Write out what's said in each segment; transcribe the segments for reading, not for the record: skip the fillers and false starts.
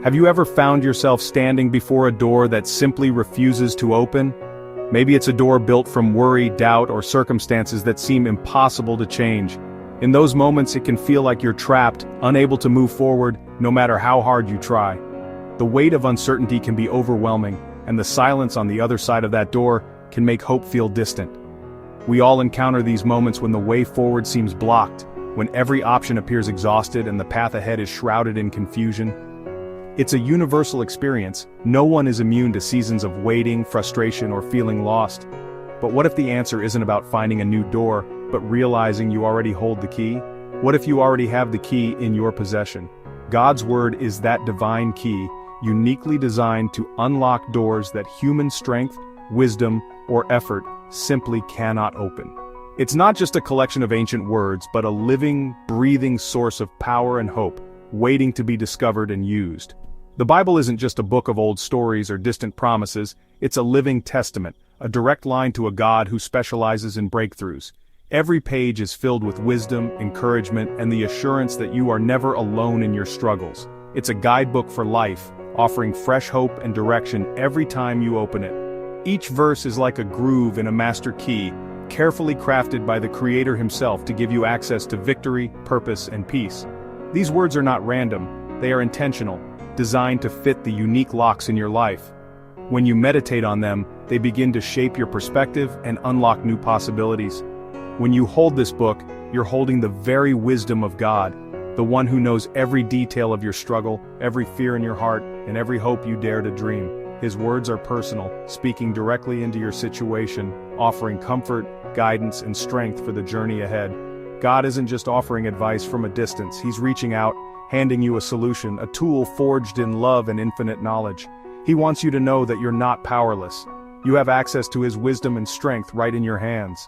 Have you ever found yourself standing before a door that simply refuses to open? Maybe it's a door built from worry, doubt, or circumstances that seem impossible to change. In those moments it can feel like you're trapped, unable to move forward, no matter how hard you try. The weight of uncertainty can be overwhelming, and the silence on the other side of that door can make hope feel distant. We all encounter these moments when the way forward seems blocked, when every option appears exhausted and the path ahead is shrouded in confusion. It's a universal experience. No one is immune to seasons of waiting, frustration, or feeling lost. But what if the answer isn't about finding a new door, but realizing you already hold the key? What if you already have the key in your possession? God's word is that divine key, uniquely designed to unlock doors that human strength, wisdom, or effort simply cannot open. It's not just a collection of ancient words, but a living, breathing source of power and hope, waiting to be discovered and used. The Bible isn't just a book of old stories or distant promises, it's a living testament, a direct line to a God who specializes in breakthroughs. Every page is filled with wisdom, encouragement, and the assurance that you are never alone in your struggles. It's a guidebook for life, offering fresh hope and direction every time you open it. Each verse is like a groove in a master key, carefully crafted by the Creator himself to give you access to victory, purpose, and peace. These words are not random, they are intentional, designed to fit the unique locks in your life. When you meditate on them, they begin to shape your perspective and unlock new possibilities. When you hold this book, you're holding the very wisdom of God, the one who knows every detail of your struggle, every fear in your heart, and every hope you dare to dream. His words are personal, speaking directly into your situation, offering comfort, guidance, and strength for the journey ahead. God isn't just offering advice from a distance, He's reaching out, handing you a solution, a tool forged in love and infinite knowledge. He wants you to know that you're not powerless. You have access to His wisdom and strength right in your hands.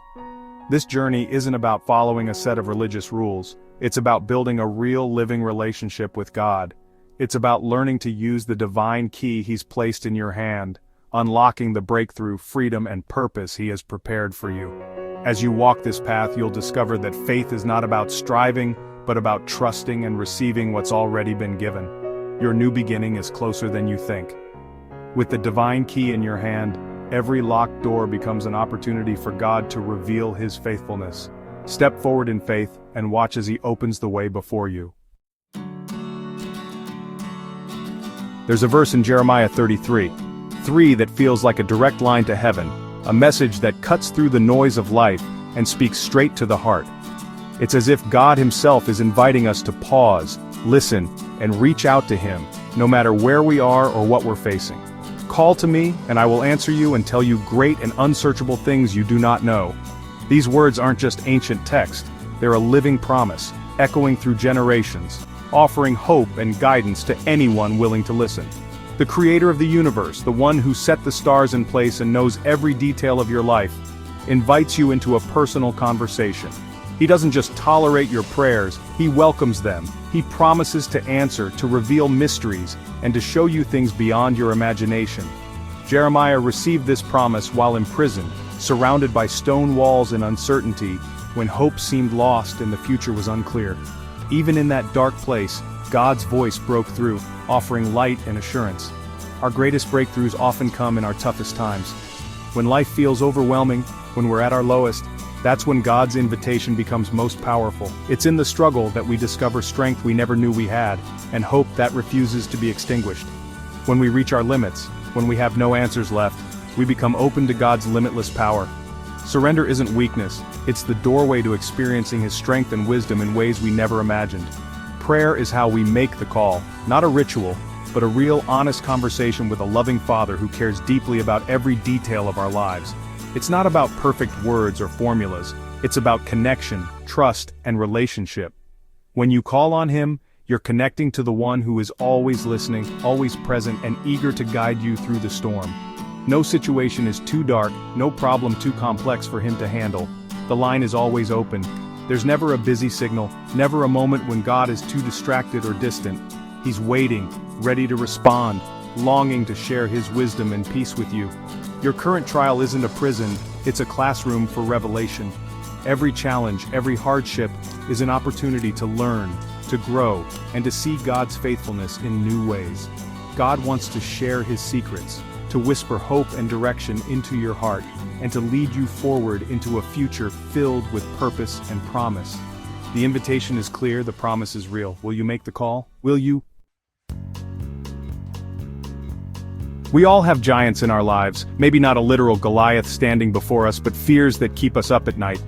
This journey isn't about following a set of religious rules. It's about building a real living relationship with God. It's about learning to use the divine key He's placed in your hand, unlocking the breakthrough, freedom, and purpose He has prepared for you. As you walk this path, you'll discover that faith is not about striving, but about trusting and receiving what's already been given. Your new beginning is closer than you think. With the divine key in your hand, every locked door becomes an opportunity for God to reveal His faithfulness. Step forward in faith and watch as He opens the way before you. There's a verse in Jeremiah 33:3 that feels like a direct line to heaven, a message that cuts through the noise of life and speaks straight to the heart. It's as if God Himself is inviting us to pause, listen, and reach out to Him, no matter where we are or what we're facing. Call to me, and I will answer you and tell you great and unsearchable things you do not know. These words aren't just ancient text, they're a living promise, echoing through generations, offering hope and guidance to anyone willing to listen. The Creator of the universe, the one who set the stars in place and knows every detail of your life, invites you into a personal conversation. He doesn't just tolerate your prayers, He welcomes them. He promises to answer, to reveal mysteries, and to show you things beyond your imagination. Jeremiah received this promise while imprisoned, surrounded by stone walls and uncertainty, when hope seemed lost and the future was unclear. Even in that dark place, God's voice broke through, offering light and assurance. Our greatest breakthroughs often come in our toughest times. When life feels overwhelming, when we're at our lowest, that's when God's invitation becomes most powerful. It's in the struggle that we discover strength we never knew we had, and hope that refuses to be extinguished. When we reach our limits, when we have no answers left, we become open to God's limitless power. Surrender isn't weakness, it's the doorway to experiencing His strength and wisdom in ways we never imagined. Prayer is how we make the call, not a ritual, but a real, honest conversation with a loving Father who cares deeply about every detail of our lives. It's not about perfect words or formulas, it's about connection, trust, and relationship. When you call on Him, you're connecting to the one who is always listening, always present, and eager to guide you through the storm. No situation is too dark, no problem too complex for Him to handle. The line is always open. There's never a busy signal, never a moment when God is too distracted or distant. He's waiting, ready to respond, longing to share His wisdom and peace with you. Your current trial isn't a prison, it's a classroom for revelation. Every challenge, every hardship is an opportunity to learn, to grow, and to see God's faithfulness in new ways. God wants to share His secrets, to whisper hope and direction into your heart, and to lead you forward into a future filled with purpose and promise. The invitation is clear, the promise is real. Will you make the call? Will you? We all have giants in our lives, maybe not a literal Goliath standing before us, but fears that keep us up at night.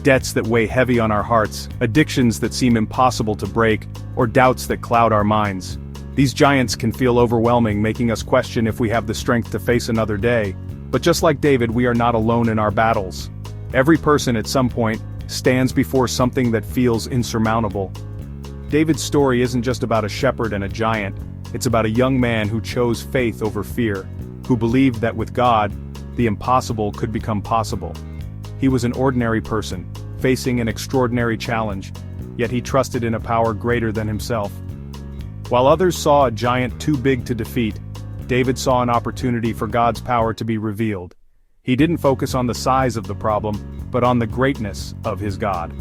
Debts that weigh heavy on our hearts, addictions that seem impossible to break, or doubts that cloud our minds. These giants can feel overwhelming, making us question if we have the strength to face another day. But just like David, we are not alone in our battles. Every person at some point stands before something that feels insurmountable. David's story isn't just about a shepherd and a giant. It's about a young man who chose faith over fear, who believed that with God, the impossible could become possible. He was an ordinary person, facing an extraordinary challenge, yet he trusted in a power greater than himself. While others saw a giant too big to defeat, David saw an opportunity for God's power to be revealed. He didn't focus on the size of the problem, but on the greatness of his God.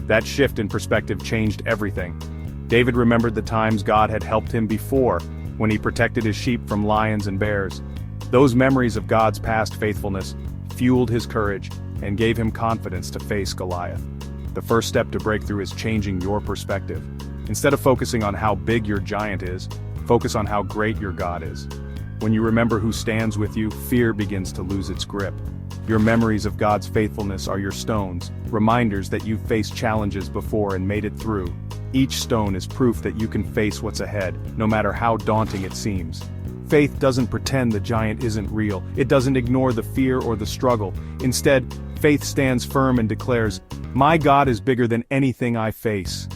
That shift in perspective changed everything. David remembered the times God had helped him before, when he protected his sheep from lions and bears. Those memories of God's past faithfulness fueled his courage and gave him confidence to face Goliath. The first step to breakthrough is changing your perspective. Instead of focusing on how big your giant is, focus on how great your God is. When you remember who stands with you, fear begins to lose its grip. Your memories of God's faithfulness are your stones, reminders that you've faced challenges before and made it through. Each stone is proof that you can face what's ahead, no matter how daunting it seems. Faith doesn't pretend the giant isn't real. It doesn't ignore the fear or the struggle. Instead, faith stands firm and declares, "My God is bigger than anything I face."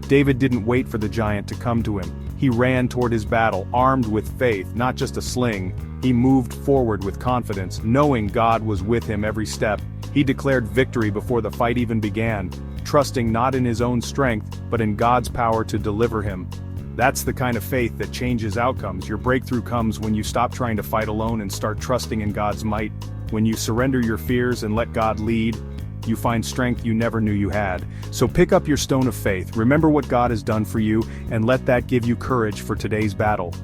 David didn't wait for the giant to come to him. He ran toward his battle, armed with faith, not just a sling. He moved forward with confidence, knowing God was with him every step. He declared victory before the fight even began, trusting not in his own strength, but in God's power to deliver him. That's the kind of faith that changes outcomes. Your breakthrough comes when you stop trying to fight alone and start trusting in God's might. When you surrender your fears and let God lead, you find strength you never knew you had. So pick up your stone of faith, remember what God has done for you, and let that give you courage for today's battle.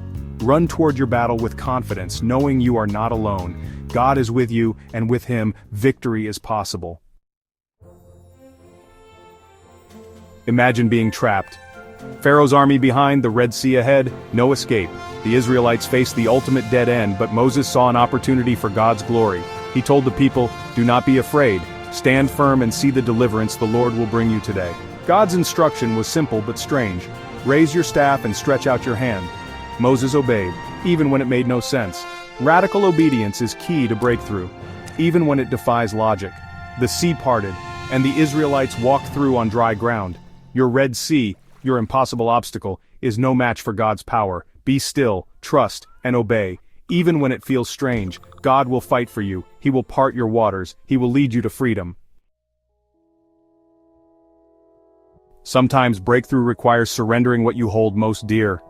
Run toward your battle with confidence, knowing you are not alone. God is with you, and with Him, victory is possible. Imagine being trapped. Pharaoh's army behind, the Red Sea ahead, no escape. The Israelites faced the ultimate dead end, but Moses saw an opportunity for God's glory. He told the people, "Do not be afraid. Stand firm and see the deliverance the Lord will bring you today." God's instruction was simple but strange. Raise your staff and stretch out your hand. Moses obeyed, even when it made no sense. Radical obedience is key to breakthrough, even when it defies logic. The sea parted, and the Israelites walked through on dry ground. Your Red Sea, your impossible obstacle, is no match for God's power. Be still, trust, and obey. Even when it feels strange, God will fight for you. He will part your waters. He will lead you to freedom. Sometimes breakthrough requires surrendering what you hold most dear.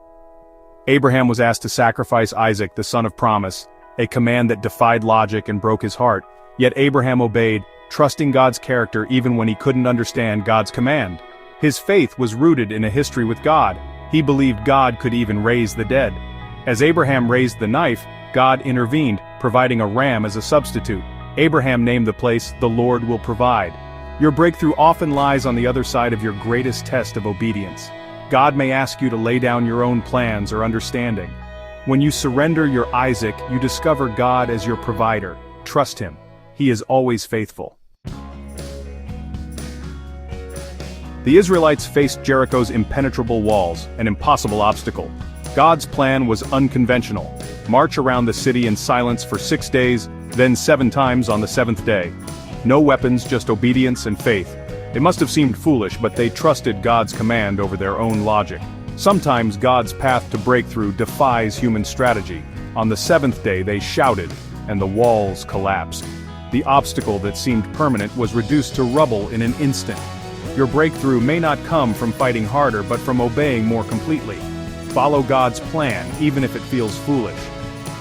Abraham was asked to sacrifice Isaac, the son of promise, a command that defied logic and broke his heart. Yet Abraham obeyed, trusting God's character even when he couldn't understand God's command. His faith was rooted in a history with God. He believed God could even raise the dead. As Abraham raised the knife, God intervened, providing a ram as a substitute. Abraham named the place, "The Lord Will Provide." Your breakthrough often lies on the other side of your greatest test of obedience. God may ask you to lay down your own plans or understanding. When you surrender your Isaac, you discover God as your provider. Trust Him. He is always faithful. The Israelites faced Jericho's impenetrable walls, an impossible obstacle. God's plan was unconventional. March around the city in silence for 6 days, then 7 times on the 7th day. No weapons, just obedience and faith. It must have seemed foolish, but they trusted God's command over their own logic. Sometimes God's path to breakthrough defies human strategy. On the 7th day they shouted, and the walls collapsed. The obstacle that seemed permanent was reduced to rubble in an instant. Your breakthrough may not come from fighting harder, but from obeying more completely. Follow God's plan, even if it feels foolish.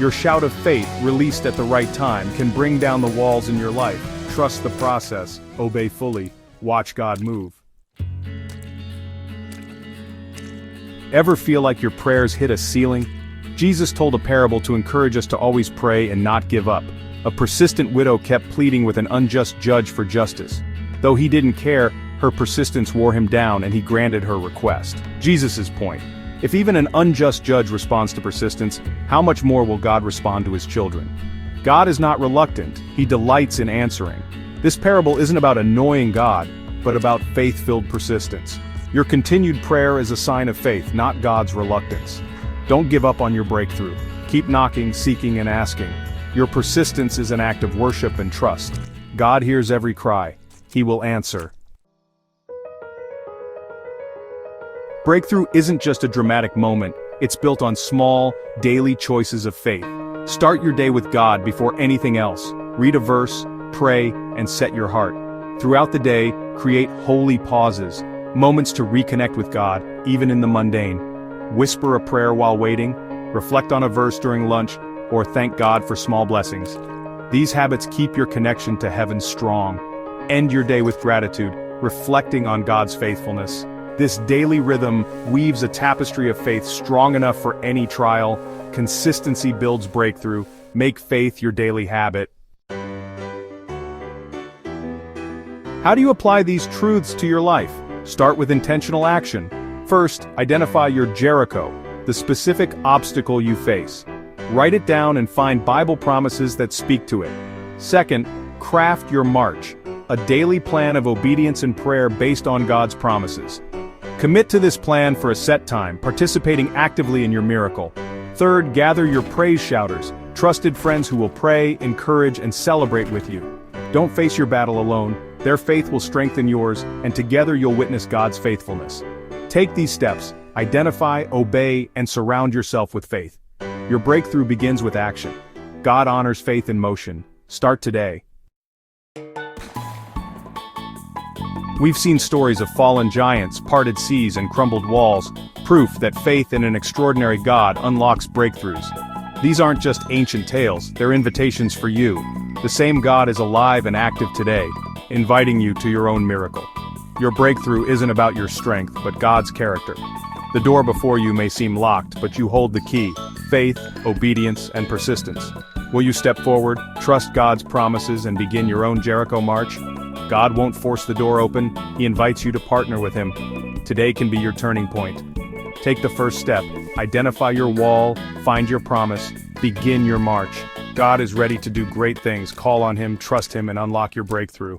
Your shout of faith, released at the right time, can bring down the walls in your life. Trust the process, obey fully, watch God move. Ever feel like your prayers hit a ceiling? Jesus told a parable to encourage us to always pray and not give up. A persistent widow kept pleading with an unjust judge for justice. Though he didn't care, her persistence wore him down and he granted her request. Jesus' point: if even an unjust judge responds to persistence, how much more will God respond to his children? God is not reluctant, he delights in answering. This parable isn't about annoying God, but about faith-filled persistence. Your continued prayer is a sign of faith, not God's reluctance. Don't give up on your breakthrough. Keep knocking, seeking, and asking. Your persistence is an act of worship and trust. God hears every cry. He will answer. Breakthrough isn't just a dramatic moment, it's built on small, daily choices of faith. Start your day with God before anything else. Read a verse, pray, and set your heart. Throughout the day, create holy pauses, moments to reconnect with God, even in the mundane. Whisper a prayer while waiting, reflect on a verse during lunch, or thank God for small blessings. These habits keep your connection to heaven strong. End your day with gratitude, reflecting on God's faithfulness. This daily rhythm weaves a tapestry of faith strong enough for any trial. Consistency builds breakthrough. Make faith your daily habit. How do you apply these truths to your life? Start with intentional action. First, identify your Jericho, the specific obstacle you face. Write it down and find Bible promises that speak to it. Second, craft your march, a daily plan of obedience and prayer based on God's promises. Commit to this plan for a set time, participating actively in your miracle. Third, gather your praise shouters, trusted friends who will pray, encourage, and celebrate with you. Don't face your battle alone. Their faith will strengthen yours, and together you'll witness God's faithfulness. Take these steps, identify, obey, and surround yourself with faith. Your breakthrough begins with action. God honors faith in motion. Start today. We've seen stories of fallen giants, parted seas, and crumbled walls, proof that faith in an extraordinary God unlocks breakthroughs. These aren't just ancient tales, they're invitations for you. The same God is alive and active today, inviting you to your own miracle. Your breakthrough isn't about your strength, but God's character. The door before you may seem locked, but you hold the key: faith, obedience, and persistence. Will you step forward, trust God's promises, and begin your own Jericho march? God won't force the door open, He invites you to partner with Him. Today can be your turning point. Take the first step, identify your wall, find your promise, begin your march. God is ready to do great things. Call on Him, trust Him, and unlock your breakthrough.